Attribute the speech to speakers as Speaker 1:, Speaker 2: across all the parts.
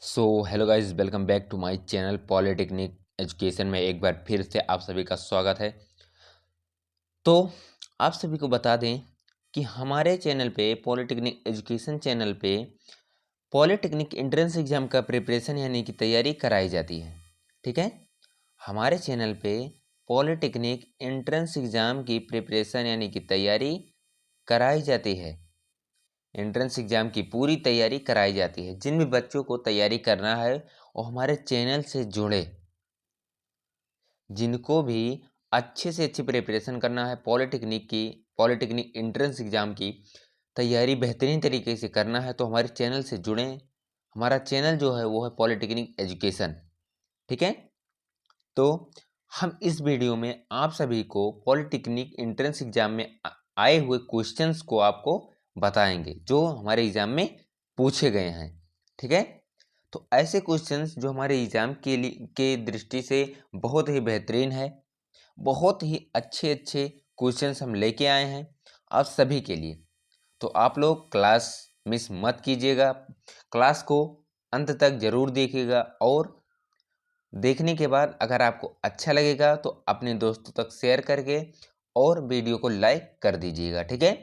Speaker 1: Hello guys, welcome back to my channel polytechnic education में एक बार फिर से आप सभी का स्वागत है। तो आप सभी को बता दें कि हमारे चैनल पे पॉलिटेक्निक एजुकेशन चैनल पे पॉलिटेक्निक एंट्रेंस एग्ज़ाम का प्रिपरेशन यानी कि तैयारी कराई जाती है। ठीक है, हमारे चैनल पे पॉलिटेक्निक एंट्रेंस एग्ज़ाम की प्रिपरेशन यानी कि तैयारी कराई जाती है। एंट्रेंस एग्ज़ाम की पूरी तैयारी कराई जाती है। जिन भी बच्चों को तैयारी करना है वो हमारे चैनल से जुड़े, जिनको भी अच्छे से अच्छी प्रिपरेशन करना है पॉलिटेक्निक एंट्रेंस एग्ज़ाम की तैयारी बेहतरीन तरीके से करना है तो हमारे चैनल से जुड़ें। हमारा चैनल जो है वो है पॉलिटेक्निक एजुकेशन। ठीक है, तो हम इस वीडियो में आप सभी को पॉलिटेक्निक एंट्रेंस एग्ज़ाम में आए हुए क्वेश्चंस को आपको बताएंगे जो हमारे एग्ज़ाम में पूछे गए हैं। ठीक है, तो ऐसे क्वेश्चंस जो हमारे एग्ज़ाम के दृष्टि से बहुत ही बेहतरीन है, बहुत ही अच्छे अच्छे क्वेश्चंस हम लेके आए हैं आप सभी के लिए। तो आप लोग क्लास मिस मत कीजिएगा, क्लास को अंत तक ज़रूर देखिएगा और देखने के बाद अगर आपको अच्छा लगेगा तो अपने दोस्तों तक शेयर करके और वीडियो को लाइक कर दीजिएगा। ठीक है,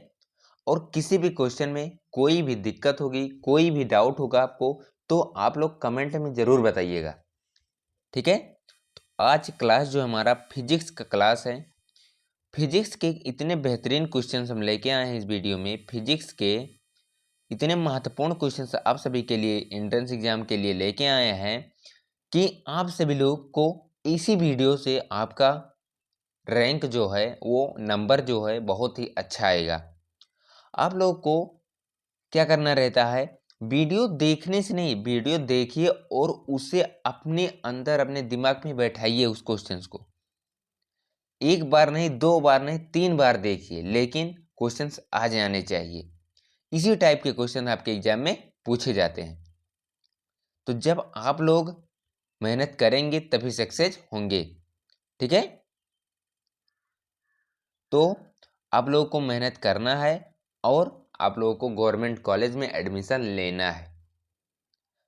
Speaker 1: और किसी भी क्वेश्चन में कोई भी दिक्कत होगी, कोई भी डाउट होगा आपको, तो आप लोग कमेंट में ज़रूर बताइएगा। ठीक है, तो आज क्लास जो हमारा फिजिक्स का क्लास है, फिजिक्स के इतने बेहतरीन क्वेश्चन हम लेके आए हैं इस वीडियो में। फिजिक्स के इतने महत्वपूर्ण क्वेश्चन आप सभी के लिए एंट्रेंस एग्जाम के लिए लेके आए हैं कि आप सभी लोग को इसी वीडियो से आपका रैंक जो है वो नंबर जो है बहुत ही अच्छा आएगा। आप लोगों को क्या करना रहता है, वीडियो देखने से नहीं, वीडियो देखिए और उसे अपने अंदर अपने दिमाग में बैठाइए। उस क्वेश्चंस को एक बार नहीं, दो बार नहीं, 3 बार देखिए, लेकिन क्वेश्चंस आ जाने चाहिए। इसी टाइप के क्वेश्चन आपके एग्जाम में पूछे जाते हैं। तो जब आप लोग मेहनत करेंगे तभी सक्सेस होंगे। ठीक है, तो आप लोगों को मेहनत करना है और आप लोगों को गवर्नमेंट कॉलेज में एडमिशन लेना है।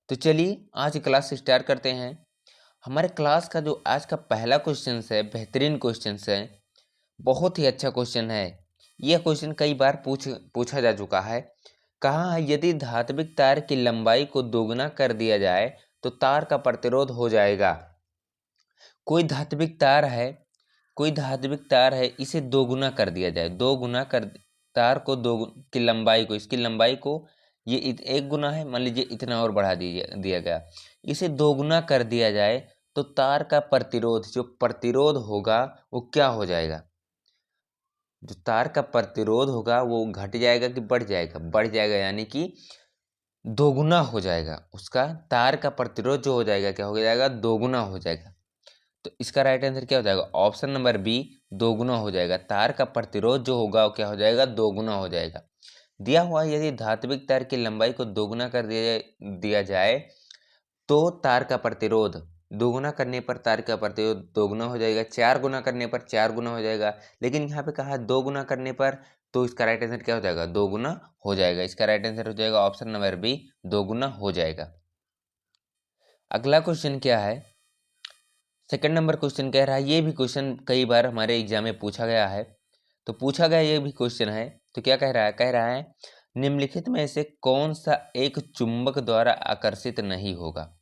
Speaker 1: तो चलिए आज क्लास स्टार्ट करते हैं। हमारे क्लास का जो आज का पहला क्वेश्चन है, बेहतरीन क्वेश्चन है, बहुत ही अच्छा क्वेश्चन है। यह क्वेश्चन कई बार पूछा जा चुका है। कहा है, यदि धात्विक तार की लंबाई को दोगुना कर दिया जाए तो तार का प्रतिरोध हो जाएगा। कोई धात्विक तार है, कोई धात्विक तार है, इसे दोगुना कर दिया जाए, दो गुना कर, तार को दो की लंबाई को, इसकी लंबाई को, ये एक गुना है, मान लीजिए इतना और बढ़ा दिया गया, इसे दोगुना कर दिया जाए तो तार का प्रतिरोध, जो प्रतिरोध होगा वो क्या हो जाएगा। जो तार का प्रतिरोध होगा वो घट जाएगा कि बढ़ जाएगा, बढ़ जाएगा, यानी कि दोगुना हो जाएगा। उसका तार का प्रतिरोध जो हो जाएगा क्या हो जाएगा, दोगुना हो जाएगा। तो इसका राइट आंसर क्या हो जाएगा, ऑप्शन नंबर बी, दोगुना हो जाएगा। तार का प्रतिरोध जो होगा वो क्या हो जाएगा, दोगुना हो जाएगा। दिया हुआ है, यदि धात्विक तार की लंबाई को दोगुना कर दिया जाए तो तार का प्रतिरोध, दोगुना करने पर तार का प्रतिरोध दोगुना हो जाएगा, 4 गुना करने पर 4 गुना हो जाएगा। लेकिन यहाँ पे कहा है 2 गुना करने पर, तो इसका राइट आंसर क्या हो जाएगा, 2 गुना हो जाएगा। इसका राइट आंसर हो जाएगा ऑप्शन नंबर बी, 2 गुना हो जाएगा। अगला क्वेश्चन क्या है, सेकंड नंबर क्वेश्चन कह रहा है, ये भी क्वेश्चन कई बार हमारे एग्जाम में पूछा गया है। तो पूछा गया ये भी क्वेश्चन है, तो क्या कह रहा है निम्नलिखित में से कौन सा एक चुंबक द्वारा आकर्षित नहीं होगा।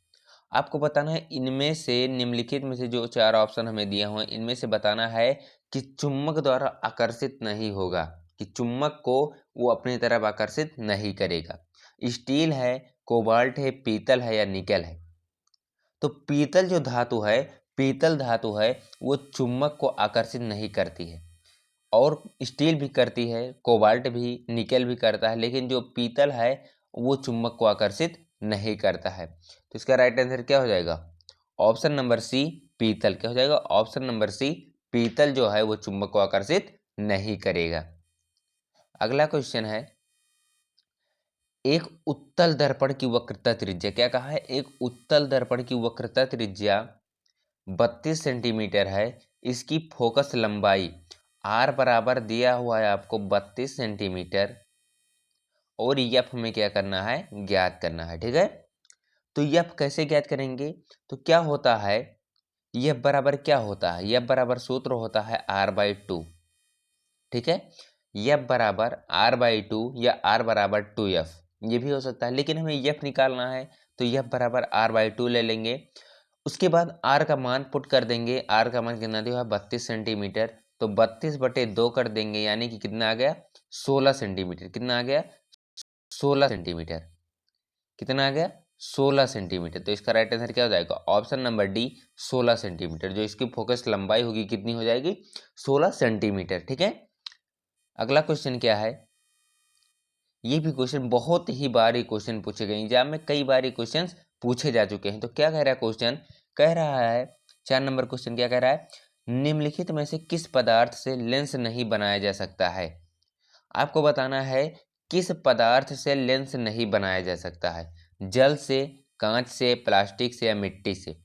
Speaker 1: आपको बताना है इनमें से, निम्नलिखित में से जो 4 ऑप्शन हमें दिए हुए हैं इनमें से बताना है कि चुंबक द्वारा आकर्षित नहीं होगा, कि चुंबक को वो अपनी तरफ आकर्षित नहीं करेगा। स्टील है, कोबाल्ट है, पीतल है या निकल है। तो पीतल जो धातु है, पीतल धातु है वो चुंबक को आकर्षित नहीं करती है, और स्टील भी करती है, कोबाल्ट भी, निकल भी करता है, लेकिन जो पीतल है वो चुंबक को आकर्षित नहीं करता है। तो इसका राइट आंसर क्या हो जाएगा, ऑप्शन नंबर सी, पीतल। क्या हो जाएगा, ऑप्शन नंबर सी, पीतल जो है वो चुंबक को आकर्षित नहीं करेगा। अगला क्वेश्चन है, एक उत्तल दर्पण की वक्रता त्रिज्या, क्या कहा है, एक उत्तल दर्पण की वक्रता त्रिज्या 32 सेंटीमीटर है। इसकी फोकस लंबाई आर बराबर दिया हुआ है आपको 32 सेंटीमीटर, और एफ हमें क्या करना है, ज्ञात करना है। ठीक है, तो एफ कैसे ज्ञात करेंगे? तो क्या होता है, एफ बराबर क्या होता है, एफ बराबर सूत्र होता है r/2। ठीक है, एफ बराबर r/2 या r बराबर 2f, ये भी हो सकता है, लेकिन हमें एफ निकालना है तो एफ बराबर r/2 ले लेंगे। उसके बाद r का मान पुट कर देंगे, r का मान कितना दिया है 32 सेंटीमीटर, तो 32/2 कर देंगे, यानी कि कितना आ गया 16 सेंटीमीटर। कितना आ गया 16 सेंटीमीटर। कितना आ गया 16 सेंटीमीटर। तो इसका राइट आंसर क्या हो जाएगा, ऑप्शन नंबर डी 16 सेंटीमीटर। जो इसकी फोकस लंबाई होगी कितनी हो जाएगी 16 सेंटीमीटर। ठीक है, अगला क्वेश्चन क्या है, ये भी क्वेश्चन बहुत ही बार क्वेश्चन पूछे गए एग्जाम में, कई बार क्वेश्चन पूछे जा चुके हैं। तो क्या कह रहा है क्वेश्चन, कह रहा है 4 नंबर क्वेश्चन क्या कह रहा है, निम्नलिखित में से किस पदार्थ से लेंस नहीं बनाया जा सकता है। आपको बताना है किस पदार्थ से लेंस नहीं बनाया जा सकता है, जल से, कांच से, प्लास्टिक से या मिट्टी से।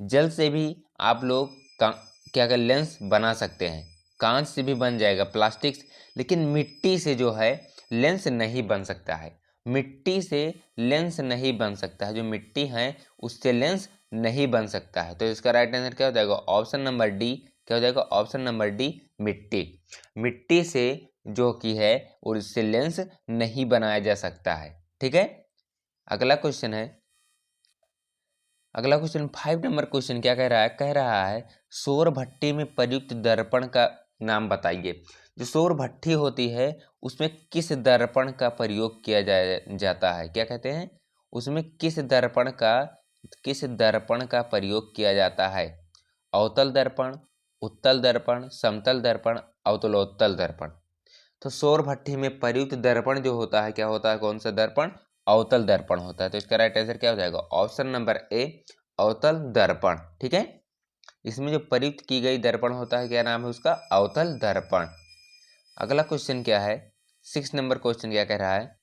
Speaker 1: जल से भी आप लोग क्या कर लेंस बना सकते हैं, कांच से भी बन जाएगा, प्लास्टिक से, लेकिन मिट्टी से जो है लेंस नहीं बन सकता है। मिट्टी से लेंस नहीं बन सकता है, जो मिट्टी है उससे लेंस नहीं बन सकता है। तो इसका राइट आंसर क्या हो जाएगा, ऑप्शन नंबर डी। क्या हो जाएगा, ऑप्शन नंबर डी मिट्टी। मिट्टी से जो कि है और इससे लेंस नहीं बनाया जा सकता है। ठीक है, अगला क्वेश्चन है, अगला क्वेश्चन 5 नंबर क्वेश्चन क्या कह रहा है, कह रहा है सौर भट्टी में प्रयुक्त दर्पण का नाम बताइए। जो सौर भट्टी होती है उसमें किस दर्पण का प्रयोग किया जाता है, क्या कहते हैं, उसमें किस दर्पण का प्रयोग किया जाता है। अवतल दर्पण, उत्तल दर्पण, समतल दर्पण, अवतलोत्तल दर्पण। तो सौर भट्टी में प्रयुक्त दर्पण जो होता है क्या होता है, कौन सा दर्पण, अवतल दर्पण होता है। तो इसका राइट आंसर क्या हो जाएगा, ऑप्शन नंबर ए अवतल दर्पण। ठीक है, इसमें जो प्रयुक्त की गई दर्पण होता है क्या नाम है उसका, अवतल दर्पण। अगला क्वेश्चन क्या है, 6 नंबर क्वेश्चन क्या कह रहा है,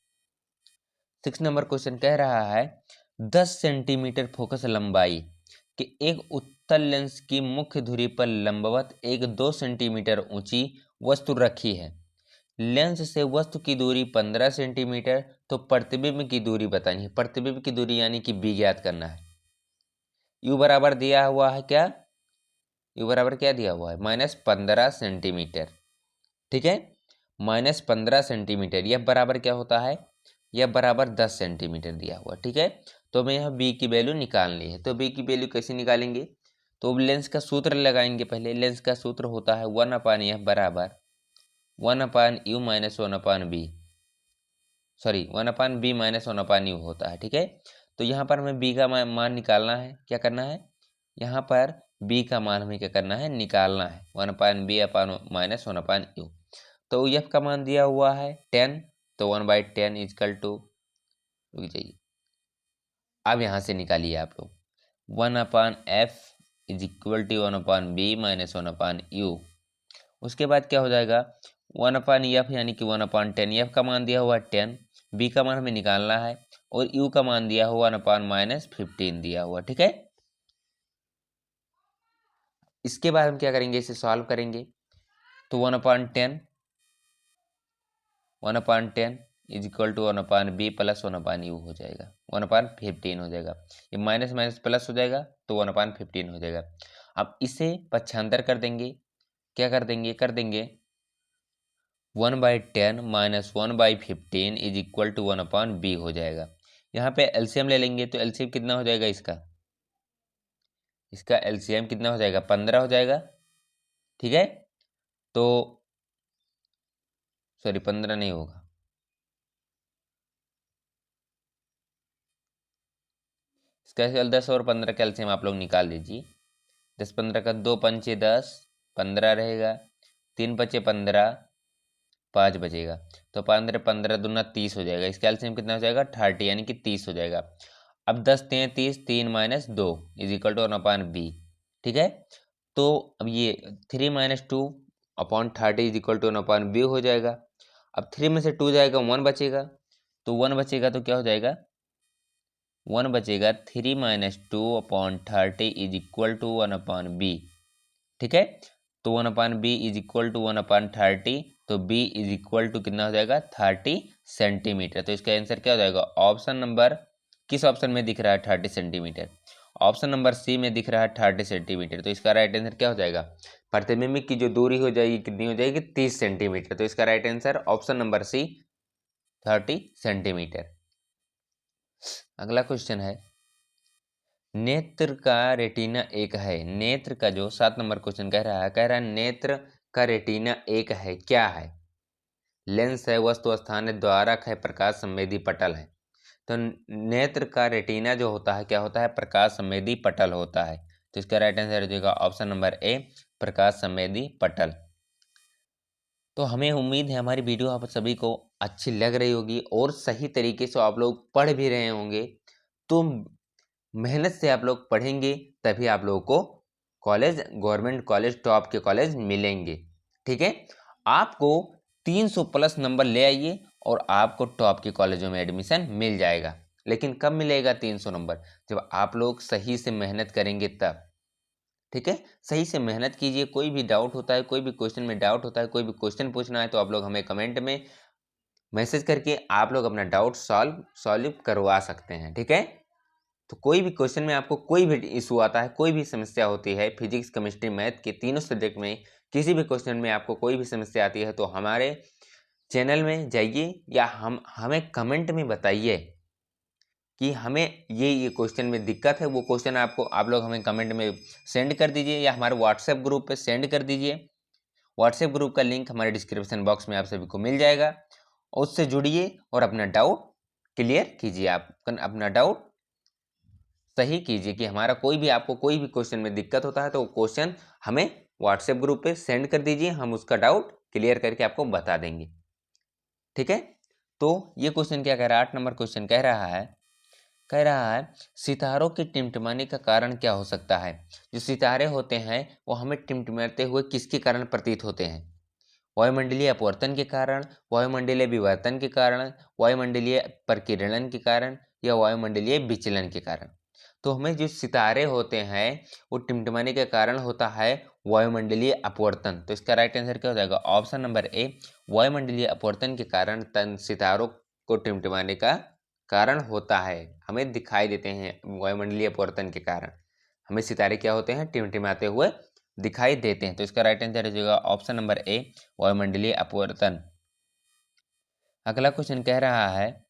Speaker 1: 6 नंबर क्वेश्चन कह रहा है 10 सेंटीमीटर फोकस लंबाई के एक उत्तल लेंस की मुख्य धुरी पर लंबवत एक 2 सेंटीमीटर ऊंची वस्तु रखी है। लेंस से वस्तु की दूरी 15 सेंटीमीटर, तो प्रतिबिंब की दूरी बतानी है। प्रतिबिंब की दूरी यानी कि बी ज्ञात करना है। यू बराबर दिया हुआ है क्या, यू बराबर क्या दिया हुआ है -15 सेंटीमीटर। ठीक है, -15 सेंटीमीटर। यह बराबर क्या होता है, यह बराबर 10 सेंटीमीटर दिया हुआ। ठीक है, तो हमें यहाँ बी की वैल्यू निकालनी है। तो बी की वैल्यू कैसे निकालेंगे, तो लेंस का सूत्र लगाएंगे पहले। लेंस का सूत्र होता है 1/f बराबर 1/u minus 1/b, sorry 1/b minus 1/u होता है। ठीक है, तो यहाँ पर हमें b का मान निकालना है। क्या करना है, यहाँ पर b का मान हमें क्या करना है, निकालना है। 1/b minus 1/u। तो f का मान दिया हुआ है 10, तो 1/10 इजकल टू, रुक जाइए, अब यहाँ से निकालिए आप लोग 1/f is equal to 1/b minus 1/u। उसके बाद क्या हो जाएगा 1/f यानी कि 1/10। एफ का मान दिया हुआ 10, बी का मान हमें निकालना है, और यू का मान दिया हुआ 1/-15 दिया हुआ। ठीक है, इसके बाद हम क्या करेंगे, इसे सॉल्व करेंगे। तो 1/10 is equal to 1/b plus 1/u हो जाएगा, 1/15 हो जाएगा। ये माइनस माइनस प्लस हो जाएगा तो 1/15 हो जाएगा। अब इसे पक्षांतर कर देंगे। क्या कर देंगे, कर देंगे 1/10 minus 1/15 is equal to 1/b हो जाएगा। यहाँ पे एलसीएम ले लेंगे, तो एलसीएम कितना हो जाएगा इसका, इसका एलसीएम कितना हो जाएगा 15 हो जाएगा। ठीक है, तो सॉरी 15 नहीं होगा, इसका 10 और 15 का एलसीएम आप लोग निकाल दीजिए। 10-15 का 2 पंचे 10, 15 रहेगा, 3 बचे 15, 5 बचेगा, तो 15 दूना 30 हो जाएगा। इसका एलसीएम कितना हो जाएगा 30, यानी कि 30 हो जाएगा। अब 10 3 30, 3 minus 2 is equal to 1/b। ठीक है, तो अब ये 3 minus 2/30 is equal to 1/b हो जाएगा। अब 3 में से 2 जाएगा 1 बचेगा, तो 1 बचेगा तो क्या हो जाएगा 1 बचेगा, 3 minus 2/30 is equal to 1/b। ठीक है, तो 1/b इज इक्वल टू 1/30, तो b इज इक्वल टू कितना हो जाएगा 30 सेंटीमीटर। तो इसका आंसर क्या हो जाएगा, ऑप्शन नंबर किस ऑप्शन में दिख रहा है 30 सेंटीमीटर? ऑप्शन नंबर सी में दिख रहा है 30 सेंटीमीटर। तो इसका राइट आंसर क्या हो जाएगा? प्रतिबिंब की जो दूरी हो जाएगी कितनी हो जाएगी? 30 सेंटीमीटर। तो इसका right answer option number C 30 centimetre. अगला क्वेश्चन है, नेत्र का रेटिना एक है। नेत्र का जो 7 नंबर क्वेश्चन कह रहा है नेत्र का रेटिना एक है, क्या है? लेंस है, वस्तु स्थान है, द्वारक है, प्रकाश संवेदी पटल है। तो नेत्र का रेटिना जो होता है क्या होता है? प्रकाश संवेदी पटल होता है। तो इसका राइट आंसर हो जाएगा ऑप्शन नंबर ए, प्रकाश संवेदी पटल। तो हमें उम्मीद है हमारी वीडियो आप सभी को अच्छी लग रही होगी और सही तरीके से आप लोग पढ़ भी रहे होंगे। तो मेहनत से आप लोग पढ़ेंगे तभी आप लोगों को कॉलेज, गवर्नमेंट कॉलेज, टॉप के कॉलेज मिलेंगे। ठीक है, आपको 300 प्लस नंबर ले आइए और आपको टॉप के कॉलेजों में एडमिशन मिल जाएगा। लेकिन कब मिलेगा 300 नंबर? जब आप लोग सही से मेहनत करेंगे तब। ठीक है, सही से मेहनत कीजिए। कोई भी डाउट होता है, कोई भी क्वेश्चन में डाउट होता है, कोई भी क्वेश्चन पूछना है तो आप लोग हमें कमेंट में मैसेज करके आप लोग अपना डाउट सॉल्व करवा सकते हैं। ठीक है, तो कोई भी क्वेश्चन में आपको कोई भी इशू आता है, कोई भी समस्या होती है, फिजिक्स, केमिस्ट्री, मैथ के तीनों सब्जेक्ट में किसी भी क्वेश्चन में आपको कोई भी समस्या आती है तो हमारे चैनल में जाइए या हमें कमेंट में बताइए कि हमें ये क्वेश्चन में दिक्कत है। वो क्वेश्चन आप लोग हमें कमेंट में सेंड कर दीजिए या हमारे व्हाट्सएप ग्रुप पे सेंड कर दीजिए। व्हाट्सएप ग्रुप का लिंक हमारे डिस्क्रिप्शन बॉक्स में आप सभी को मिल जाएगा। उससे जुड़िए और अपना डाउट क्लियर कीजिए। आप अपना डाउट सही कीजिए कि हमारा कोई भी आपको कोई भी क्वेश्चन में दिक्कत होता है तो क्वेश्चन हमें व्हाट्सएप ग्रुप पे सेंड कर दीजिए, हम उसका डाउट क्लियर करके आपको बता देंगे। ठीक है, तो ये क्वेश्चन क्या कह रहा है? 8 नंबर क्वेश्चन कह रहा है सितारों की टिमटिमाने का कारण क्या हो सकता है? जो सितारे होते हैं वो हमें टिमटिमाते हुए किसके कारण प्रतीत होते हैं? वायुमंडलीय अपवर्तन के कारण, वायुमंडलीय विवर्तन के कारण, वायुमंडलीय प्रकीर्णन के कारण या वायुमंडलीय विचलन के कारण? तो हमें जो सितारे होते हैं वो टिमटिमाने के कारण होता है वायुमंडलीय अपवर्तन। तो इसका राइट आंसर क्या हो जाएगा? ऑप्शन नंबर ए, वायुमंडलीय अपवर्तन के कारण सितारों को टिमटिमाने का कारण होता है, हमें दिखाई देते हैं वायुमंडलीय अपवर्तन के कारण हमें सितारे क्या होते हैं? टिमटिमाते हुए दिखाई देते हैं। तो इसका राइट आंसर हो जाएगा ऑप्शन नंबर ए, वायुमंडलीय अपवर्तन। अगला क्वेश्चन कह रहा है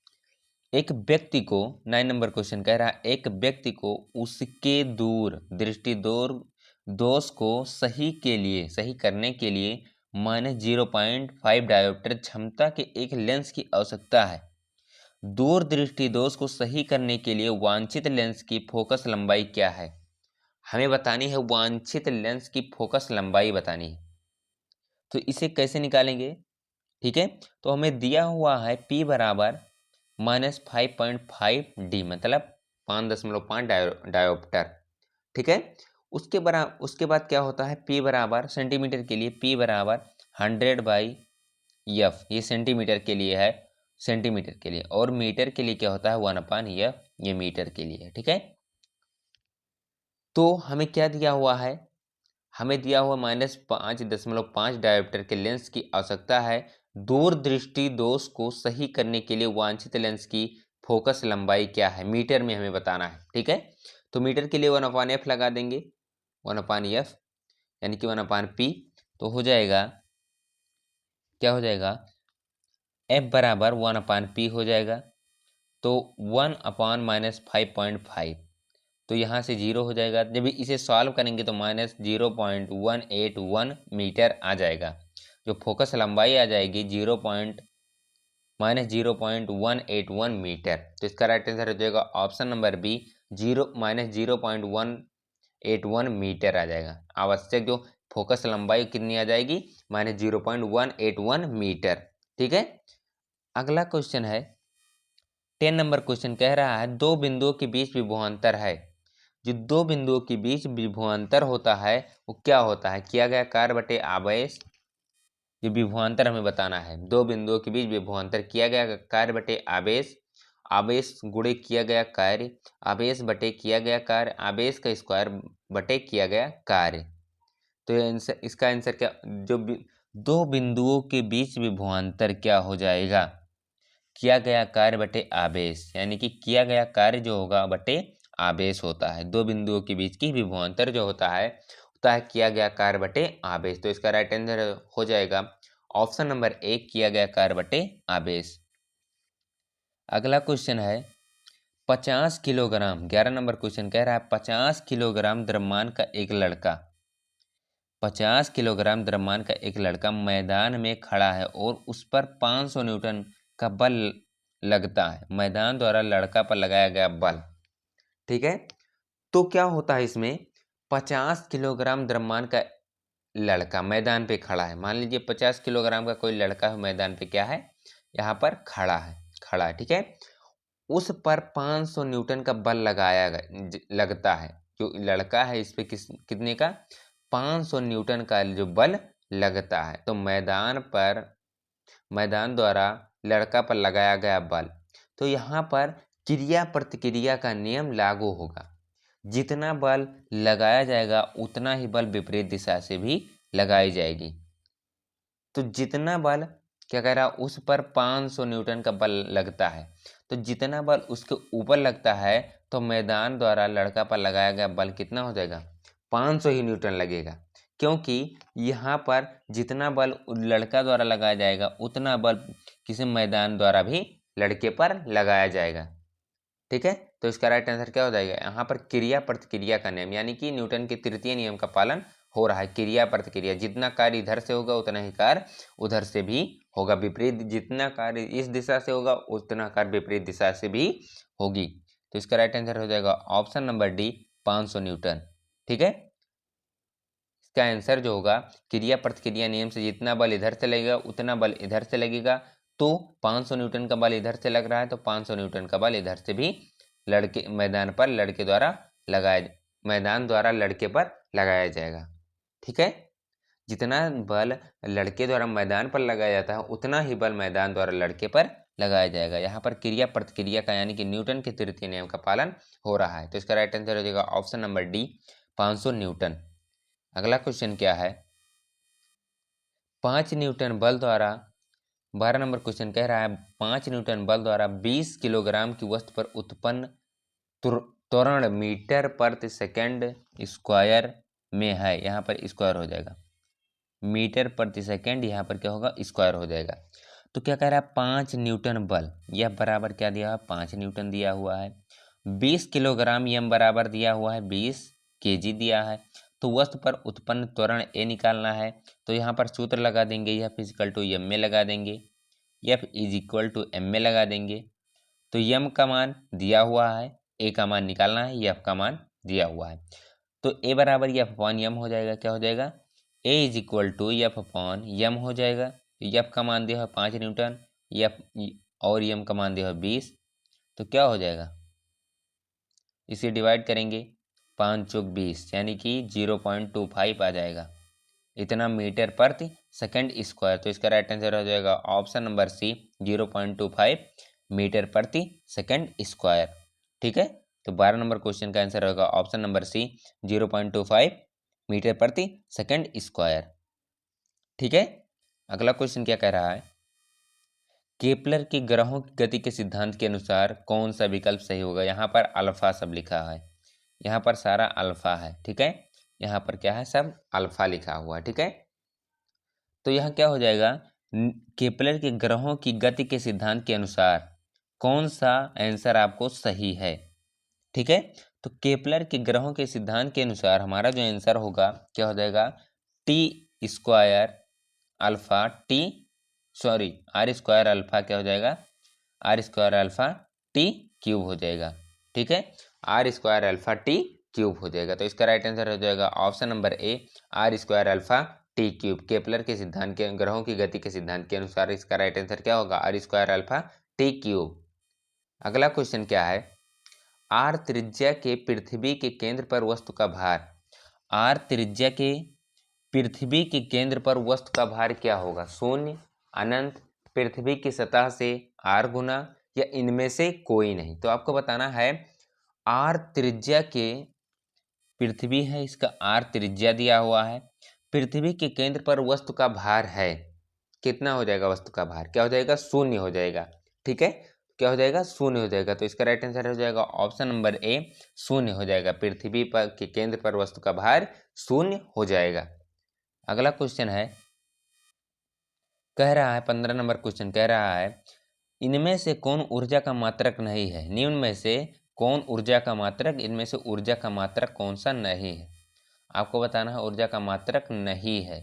Speaker 1: एक व्यक्ति को 9 नंबर क्वेश्चन कह रहा है एक व्यक्ति को उसके दूर दृष्टि दोष को सही करने के लिए -0.5 डायोप्टर क्षमता के एक लेंस की आवश्यकता है। दूर दृष्टि दोष को सही करने के लिए वांछित लेंस की फोकस लंबाई क्या है? हमें बतानी है वांछित लेंस की फोकस लंबाई बतानी है। तो इसे कैसे निकालेंगे? ठीक है, तो हमें दिया हुआ है P बराबर -5.5D, मतलब 5.5 डायोप्टर। ठीक है, उसके बाद क्या होता है? P बराबर सेंटीमीटर के लिए P बराबर 100/F, ये सेंटीमीटर के लिए है, सेंटीमीटर के लिए। और मीटर के लिए क्या होता है? 1/F, ये मीटर के लिए है। ठीक है, तो हमें क्या दिया हुआ है? हमें दिया हुआ -5.5 डायोप्टर के लेंस की आवश्यकता है। दूरदृष्टि दोष को सही करने के लिए वांछित लेंस की फोकस लंबाई क्या है? मीटर में हमें बताना है। ठीक है, तो मीटर के लिए 1/F लगा देंगे, 1/F यानी कि 1/P। तो हो जाएगा, क्या हो जाएगा? F बराबर 1/P हो जाएगा। तो 1/-5.5, तो यहाँ से 0 हो जाएगा। जब इसे सॉल्व करेंगे तो -0.181 मीटर आ जाएगा। जो फोकस लंबाई आ जाएगी -0.181 मीटर। तो इसका राइट आंसर हो जाएगा ऑप्शन नंबर बी, -0.181 मीटर आ जाएगा। आवश्यक जो फोकस लंबाई कितनी आ जाएगी? -0.181 मीटर। ठीक है, अगला क्वेश्चन है 10 नंबर क्वेश्चन कह रहा है दो बिंदुओं के बीच विभवांतर है। जो दो बिंदुओं के बीच विभवांतर होता है वो क्या होता है? किया गया कार्य बटे आवेश। जो विभवांतर हमें बताना है, दो बिंदुओं के बीच विभवांतर किया गया कार्य बटे आवेश, आवेश गुणे किया गया कार्य, आवेश बटे किया गया कार्य, आवेश का स्क्वायर बटे किया गया कार्य। तो इसका आंसर क्या? दो बिंदुओं के बीच विभवांतर क्या हो जाएगा? किया गया कार्य बटे आवेश, यानी कि किया गया कार्य जो होगा बटे आवेश होता है। दो बिंदुओं के बीच की विभवांतर जो होता है किया गया कार्य बटे आवेश। तो इसका राइट आंसर हो जाएगा ऑप्शन नंबर ए, किया गया कार्य बटे आवेश। अगला क्वेश्चन है 50 किलोग्राम, 11 नंबर क्वेश्चन कह रहा है 50 किलोग्राम द्रव्यमान का एक लड़का 50 किलोग्राम द्रव्यमान का एक लड़का मैदान में खड़ा है और उस पर 500 न्यूटन का बल लगता है। मैदान द्वारा लड़का पर लगाया गया बल, ठीक है। तो क्या होता है इसमें, 50 किलोग्राम द्रव्यमान का लड़का मैदान पे खड़ा है। मान लीजिए 50 किलोग्राम का कोई लड़का है, मैदान पे क्या है, यहाँ पर खड़ा है, ठीक है। उस पर 500 न्यूटन का बल लगता है। जो लड़का है इस पे कितने का, 500 न्यूटन का जो बल लगता है। तो मैदान द्वारा लड़का पर लगाया गया बल, तो यहाँ पर क्रिया प्रतिक्रिया का नियम लागू होगा। जितना बल लगाया जाएगा उतना ही बल विपरीत दिशा से भी लगाई जाएगी। तो जितना बल क्या कह रहा है, उस पर 500 न्यूटन का बल लगता है, तो जितना बल उसके ऊपर लगता है तो मैदान द्वारा लड़का पर लगाया गया बल कितना हो जाएगा, 500 ही न्यूटन लगेगा। क्योंकि यहाँ पर जितना बल लड़का द्वारा लगाया जाएगा उतना बल किसी मैदान द्वारा भी लड़के पर लगाया जाएगा, ठीक है। तो इसका राइट आंसर क्या हो जाएगा, यहाँ पर क्रिया प्रतिक्रिया का नियम, यानी कि न्यूटन के तृतीय नियम का पालन हो रहा है। क्रिया प्रतिक्रिया, जितना कार्य इधर से होगा उतना ही कार्य उधर से भी होगा। विपरीत, जितना कार्य इस दिशा से होगा उतना कार्य विपरीत दिशा से भी होगी। तो इसका राइट आंसर हो जाएगा ऑप्शन नंबर डी, 500 न्यूटन, ठीक है। इसका आंसर जो होगा, क्रिया प्रतिक्रिया नियम से जितना बल इधर से लगेगा उतना बल इधर से लगेगा। तो 500 न्यूटन का बल इधर से लग रहा है, तो 500 न्यूटन का बल इधर से भी मैदान द्वारा लड़के पर लगाया जाएगा, ठीक है। जितना बल लड़के द्वारा मैदान पर लगाया जाता है उतना ही बल मैदान द्वारा लड़के पर लगाया जाएगा। यहाँ पर क्रिया प्रतिक्रिया का यानी कि न्यूटन के तृतीय नियम का पालन हो रहा है। तो इसका राइट आंसर हो जाएगा ऑप्शन नंबर डी, 500 न्यूटन। अगला क्वेश्चन क्या है, 5 न्यूटन बल द्वारा, 12 नंबर क्वेश्चन कह रहा है 5 न्यूटन बल द्वारा 20 किलोग्राम की वस्तु पर उत्पन्न त्वरण मीटर प्रति सेकंड स्क्वायर में है। यहाँ पर स्क्वायर हो जाएगा, मीटर प्रति सेकंड, यहाँ पर क्या होगा, स्क्वायर हो जाएगा। तो क्या कह रहा है, 5 न्यूटन बल, यह बराबर क्या दिया हुआ है, 5 न्यूटन दिया हुआ है। 20 किलोग्राम यम बराबर दिया हुआ है 20 केजी दिया है। तो वस्तु पर उत्पन्न त्वरण ए निकालना है। तो यहाँ पर सूत्र लगा देंगे, एफ इजिकल टू एम में लगा देंगे, F is equal to M में लगा देंगे। तो यम का मान दिया हुआ है, ए का मान निकालना है, एफ का मान दिया हुआ है। तो ए बराबर एफ अपॉन यम हो जाएगा, क्या हो जाएगा, A is equal to F upon M हो जाएगा। एफ का मान दिया है 5 न्यूटन, एफ और यम का मान दिया है 20। तो क्या हो जाएगा, इसे डिवाइड करेंगे, 5 चौक 20 यानी कि 0.25 आ जाएगा, इतना मीटर प्रति सेकंड स्क्वायर। तो इसका राइट आंसर हो जाएगा ऑप्शन नंबर सी, 0.25 मीटर प्रति सेकंड स्क्वायर, ठीक है। तो 12 नंबर क्वेश्चन का आंसर होगा ऑप्शन नंबर सी, 0.25 मीटर प्रति सेकंड स्क्वायर, ठीक है। अगला क्वेश्चन क्या कह रहा है, केपलर के ग्रहों की गति के सिद्धांत के अनुसार कौन सा विकल्प सही होगा। यहाँ पर अल्फा सब लिखा है, यहाँ पर सारा अल्फा है, ठीक है। यहाँ पर क्या है, सब अल्फा लिखा हुआ है, ठीक है। तो यहाँ क्या हो जाएगा, केपलर के ग्रहों की गति के सिद्धांत के अनुसार कौन सा आंसर आपको सही है, ठीक है। तो केपलर के ग्रहों के सिद्धांत के अनुसार हमारा जो आंसर होगा क्या हो जाएगा, T square alpha T, sorry R square alpha क्या हो जाएगा, R square alpha T cube हो जाएगा, ठीक है। R square alpha T cube हो जाएगा। तो इसका राइट आंसर हो जाएगा option number A, R square alpha T cube. Kepler के सिद्धांत के, ग्रहों की गति के सिद्धांत के अनुसार इसका राइट आंसर क्या होगा, R square alpha T cube. अगला क्वेश्चन क्या है, आर त्रिज्या के पृथ्वी के केंद्र पर वस्तु का भार, आर त्रिज्या के पृथ्वी के केंद्र पर वस्तु का भार क्या होगा, शून्य, अनंत, पृथ्वी की सतह से आर गुना, या इनमें से कोई नहीं। तो आपको बताना है, आर त्रिज्या के, पृथ्वी है इसका आर त्रिज्या दिया हुआ है, पृथ्वी के केंद्र पर वस्तु का भार है, कितना हो जाएगा, वस्तु का भार क्या हो जाएगा, शून्य हो जाएगा, ठीक है, क्या हो जाएगा, शून्य हो जाएगा। तो इसका राइट आंसर हो जाएगा ऑप्शन नंबर ए, शून्य हो जाएगा। पृथ्वी पर के केंद्र पर वस्तु का भार शून्य हो जाएगा। अगला क्वेश्चन है, कह रहा है 15 नंबर क्वेश्चन कह रहा है, इनमें से कौन ऊर्जा का मात्रक नहीं है? निम्न में से कौन ऊर्जा का मात्रक, इनमें से ऊर्जा का मात्रक कौन सा नहीं है? आपको बताना है ऊर्जा का मात्रक नहीं है।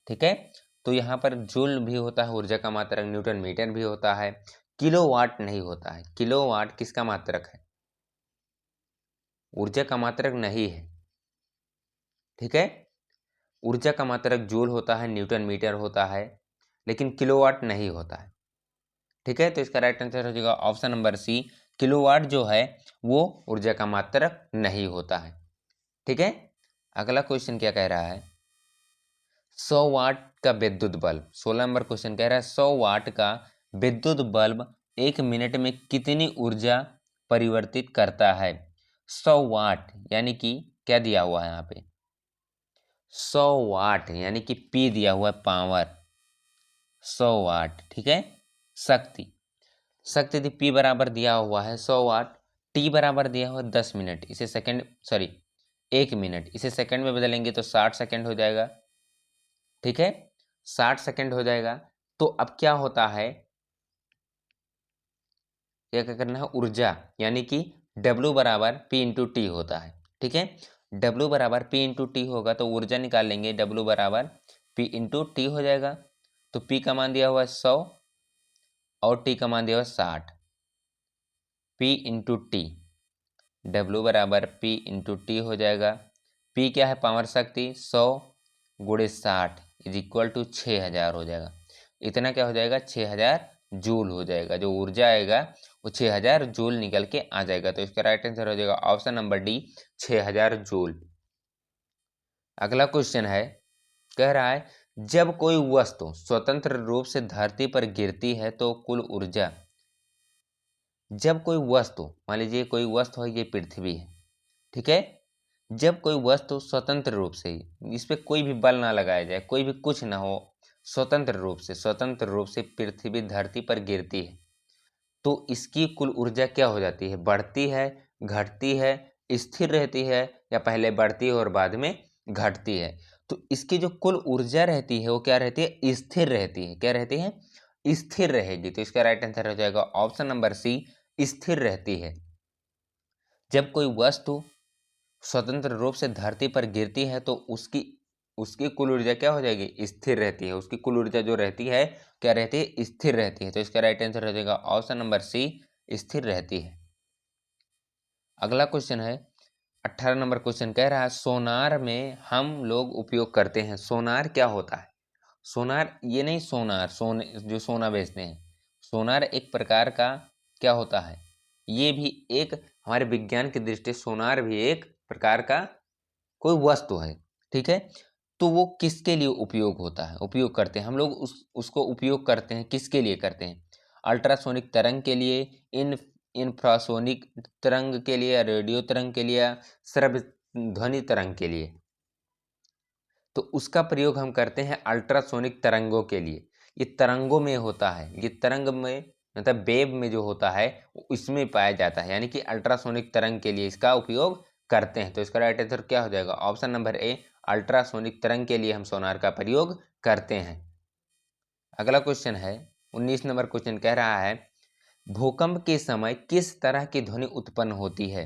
Speaker 1: ठीक है, तो यहाँ पर जूल भी होता है ऊर्जा का मात्रक, न्यूटन मीटर भी होता है, किलोवाट नहीं होता है। किलोवाट किसका मात्रक है? ऊर्जा का मात्रक नहीं है। ठीक है, ऊर्जा का मात्रक जूल होता है, न्यूटन मीटर होता है, लेकिन किलोवाट नहीं होता है। ठीक है, तो इसका राइट आंसर हो जाएगा ऑप्शन नंबर सी, किलोवाट जो है वो ऊर्जा का मात्रक नहीं होता है। ठीक है, अगला क्वेश्चन क्या कह रहा है, 100 वाट का विद्युत बल्ब, 16 नंबर क्वेश्चन कह रहा है 100 वाट का विद्युत बल्ब 1 मिनट में कितनी ऊर्जा परिवर्तित करता है? 100 वाट यानी कि क्या दिया हुआ है यहाँ पे, 100 वाट यानी कि पी दिया हुआ है, पावर, 100 वाट। ठीक है, शक्ति, शक्ति यदि पी बराबर दिया हुआ है 100 वाट, टी बराबर दिया हुआ है 10 मिनट, इसे सेकंड, सॉरी 1 मिनट, इसे सेकंड में बदलेंगे तो 60 सेकंड हो जाएगा। ठीक है, 60 सेकंड हो जाएगा। तो अब क्या होता है, क्या क्या करना है, ऊर्जा यानी कि W बराबर P इंटू टी होता है। ठीक है, W बराबर P इंटू टी होगा तो ऊर्जा निकाल लेंगे, W बराबर P इंटू टी हो जाएगा। तो P का मान दिया हुआ है 100 और T का मान दिया हुआ है 60, P इंटू टी, W बराबर P इंटू टी हो जाएगा। P क्या है, पावर शक्ति, 100 गुणे 60 इज इक्वल टू 6000 हो जाएगा। इतना क्या हो जाएगा, 6000 जूल हो जाएगा। जो ऊर्जा आएगा वो 6000 जूल निकल के आ जाएगा। तो इसका राइट आंसर हो जाएगा ऑप्शन नंबर डी, 6000 जूल। अगला क्वेश्चन है, कह रहा है जब कोई वस्तु स्वतंत्र रूप से धरती पर गिरती है तो कुल ऊर्जा, जब कोई वस्तु, मान लीजिए कोई वस्तु है, ये पृथ्वी है, ठीक है, जब कोई वस्तु स्वतंत्र रूप से, इस पर कोई भी बल ना लगाया जाए, कोई भी कुछ ना हो, स्वतंत्र रूप से पृथ्वी धरती पर गिरती है तो इसकी कुल ऊर्जा क्या हो जाती है, बढ़ती है, घटती है, स्थिर रहती है, या पहले बढ़ती है और बाद में घटती है? तो इसकी जो कुल ऊर्जा रहती है वो क्या रहती है, स्थिर रहती है। क्या रहती है, स्थिर रहेगी। तो इसका राइट आंसर हो जाएगा ऑप्शन नंबर सी, स्थिर रहती है। जब कोई वस्तु स्वतंत्र रूप से धरती पर गिरती है तो उसकी उसकी कुल ऊर्जा क्या हो जाएगी, स्थिर रहती है। उसकी कुल ऊर्जा जो रहती है क्या रहती है, स्थिर रहती है। तो इसका राइट आंसर हो जाएगा ऑप्शन नंबर सी, स्थिर रहती है। अगला क्वेश्चन है 18 नंबर क्वेश्चन कह रहा है सोनार में हम लोग उपयोग करते हैं। सोनार क्या होता है? सोनार ये नहीं, सोनार सोने जो सोना बेचते हैं, सोनार एक प्रकार का क्या होता है, ये भी एक हमारे विज्ञान की दृष्टि से सोनार भी एक प्रकार का कोई वस्तु है। ठीक है, तो वो किसके लिए उपयोग होता है, उपयोग करते हैं हम लोग उसको उपयोग करते हैं, किसके लिए करते हैं? अल्ट्रासोनिक तरंग के लिए, इन इंफ्रासोनिक तरंग के लिए, रेडियो तरंग के लिए, श्रव्य ध्वनि तरंग के लिए। तो उसका प्रयोग हम करते हैं अल्ट्रासोनिक तरंगों के लिए। ये तरंगों में होता है, ये तरंग में मतलब वेव में जो होता है वो इसमें पाया जाता है, यानी कि अल्ट्रासोनिक तरंग के लिए इसका उपयोग करते हैं। तो इसका राइट आंसर क्या हो जाएगा, ऑप्शन नंबर ए, अल्ट्रासोनिक तरंग के लिए हम सोनार का प्रयोग करते हैं। अगला क्वेश्चन है 19 नंबर क्वेश्चन कह रहा है भूकंप के समय किस तरह की ध्वनि उत्पन्न होती है?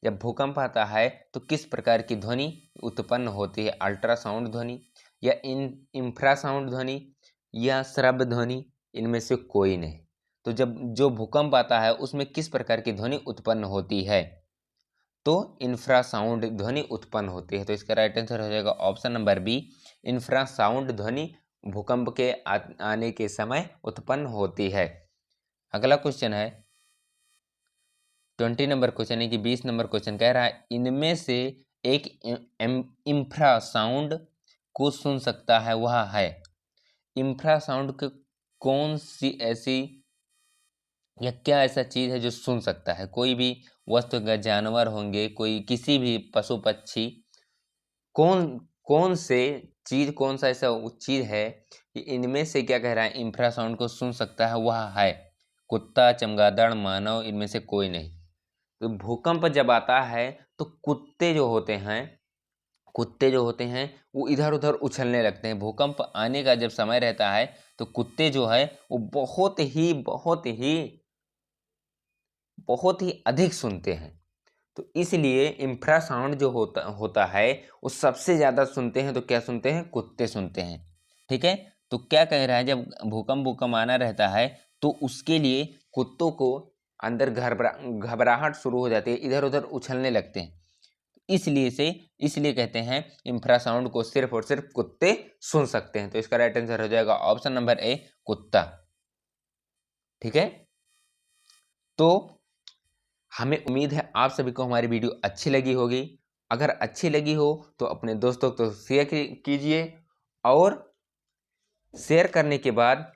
Speaker 1: जब भूकंप आता है तो किस प्रकार की ध्वनि उत्पन्न होती है? अल्ट्रासाउंड ध्वनि या इंफ्रासाउंड ध्वनि या श्रव्य ध्वनि, इनमें से कोई नहीं। तो जब जो भूकंप आता है उसमें किस प्रकार की ध्वनि उत्पन्न होती है? तो इंफ्रासाउंड ध्वनि उत्पन्न होती है। तो इसका राइट आंसर हो जाएगा ऑप्शन नंबर बी, इंफ्रासाउंड ध्वनि भूकंप के आने के समय उत्पन्न होती है। अगला क्वेश्चन है 20 नंबर क्वेश्चन है कि 20 नंबर क्वेश्चन कह रहा है इनमें से एक इंफ्रासाउंड को सुन सकता है, वह है? इंफ्रासाउंड के कौन सी ऐसी या क्या ऐसा चीज है जो सुन सकता है? कोई भी वस्तु, जानवर होंगे, कोई किसी भी पशु पक्षी, कौन कौन से चीज, कौन सा ऐसा चीज है कि इनमें से क्या कह रहा है, इंफ्रासाउंड को सुन सकता है, वह है? कुत्ता, चमगादड़, मानव, इनमें से कोई नहीं। तो भूकंप जब आता है तो कुत्ते जो होते हैं वो इधर उधर उछलने लगते हैं। भूकंप आने का जब समय रहता है तो कुत्ते जो है वो बहुत ही अधिक सुनते हैं। तो इसलिए इंफ्रासाउंड जो होता है वो सबसे ज़्यादा सुनते हैं। तो क्या सुनते हैं? कुत्ते सुनते हैं। ठीक है। तो क्या कह रहा है, जब भूकंप आना रहता है तो उसके लिए कुत्तों को अंदर घबराहट शुरू हो जाती है, इधर उधर उछलने लगते हैं। इसलिए कहते हैं इंफ्रासाउंड को सिर्फ और सिर्फ कुत्ते सुन सकते हैं। तो इसका राइट आंसर हो जाएगा ऑप्शन नंबर ए, कुत्ता। ठीक है। तो हमें उम्मीद है आप सभी को हमारी वीडियो अच्छी लगी होगी। अगर अच्छी लगी हो तो अपने दोस्तों को शेयर कीजिए, और शेयर करने के बाद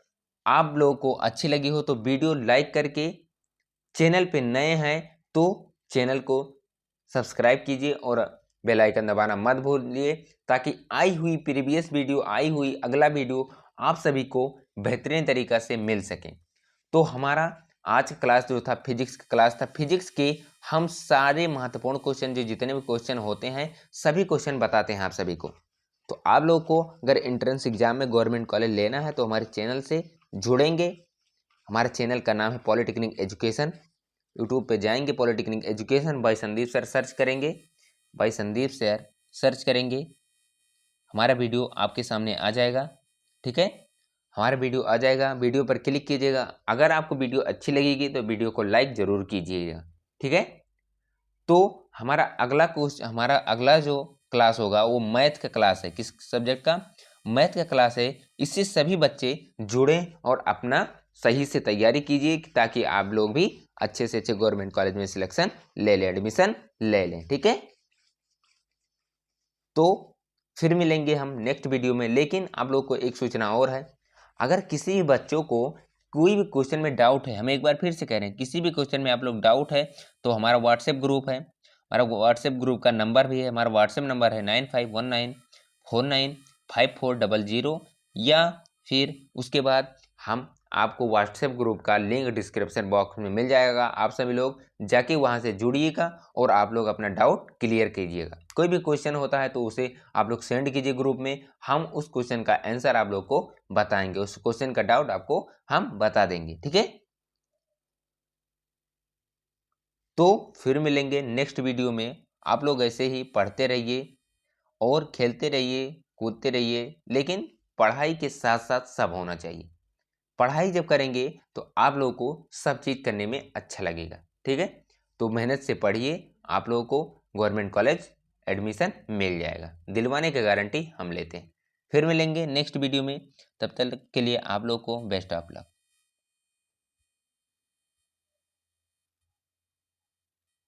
Speaker 1: आप लोगों को अच्छी लगी हो तो वीडियो लाइक करके, चैनल पे नए हैं तो चैनल को सब्सक्राइब कीजिए और बेल आइकन दबाना मत भूलिए, ताकि आई हुई अगला वीडियो आप सभी को बेहतरीन तरीक़ा से मिल सके। तो हमारा आज का क्लास जो था फिजिक्स का क्लास था। फिजिक्स के हम सारे महत्वपूर्ण क्वेश्चन, जो जितने भी क्वेश्चन होते हैं सभी क्वेश्चन बताते हैं आप सभी को। तो आप लोगों को अगर एंट्रेंस एग्जाम में गवर्नमेंट कॉलेज लेना है तो हमारे चैनल से जुड़ेंगे। हमारे चैनल का नाम है पॉलिटेक्निक एजुकेशन। यूट्यूब पे जाएंगे, polytechnic education by Sandeep sir search करेंगे, बाय संदीप सर सर्च करेंगे, हमारा वीडियो आपके सामने आ जाएगा। ठीक है। हमारा वीडियो आ जाएगा, वीडियो पर क्लिक कीजिएगा। अगर आपको वीडियो अच्छी लगेगी तो वीडियो को लाइक ज़रूर कीजिएगा। ठीक है। तो हमारा अगला जो क्लास होगा वो मैथ का क्लास है। किस सब्जेक्ट का? मैथ का क्लास है। इससे सभी बच्चे जुड़ें और अपना सही से तैयारी कीजिए, ताकि आप लोग भी अच्छे से अच्छे गवर्नमेंट कॉलेज में सिलेक्शन ले लें, एडमिशन ले लें। ठीक है। तो फिर मिलेंगे हम नेक्स्ट वीडियो में। लेकिन आप लोग को एक सूचना और है, अगर किसी भी बच्चों को कोई भी क्वेश्चन में डाउट है, हम एक बार फिर से कह रहे हैं, किसी भी क्वेश्चन में आप लोग डाउट है तो हमारा व्हाट्सएप ग्रुप है। हमारा व्हाट्सएप ग्रुप का नंबर भी है, हमारा व्हाट्सएप नंबर है 9519495400, या फिर उसके बाद हम आपको व्हाट्सएप ग्रुप का लिंक डिस्क्रिप्शन बॉक्स में मिल जाएगा। आप सभी लोग जाके वहाँ से जुड़िएगा और आप लोग अपना डाउट क्लियर कीजिएगा। कोई भी क्वेश्चन होता है तो उसे आप लोग सेंड कीजिए ग्रुप में, हम उस क्वेश्चन का आंसर आप लोग को बताएंगे, उस क्वेश्चन का डाउट आपको हम बता देंगे। ठीक है। तो फिर मिलेंगे नेक्स्ट वीडियो में। आप लोग ऐसे ही पढ़ते रहिए और खेलते रहिए, कूदते रहिए, लेकिन पढ़ाई के साथ साथ सब होना चाहिए। पढ़ाई जब करेंगे तो आप लोगों को सब चीज़ करने में अच्छा लगेगा। ठीक है। तो मेहनत से पढ़िए, आप लोगों को गवर्नमेंट कॉलेज एडमिशन मिल जाएगा, दिलवाने की गारंटी हम लेते हैं। फिर मिलेंगे नेक्स्ट वीडियो में, तब तक के लिए आप लोगों को बेस्ट ऑफ लक।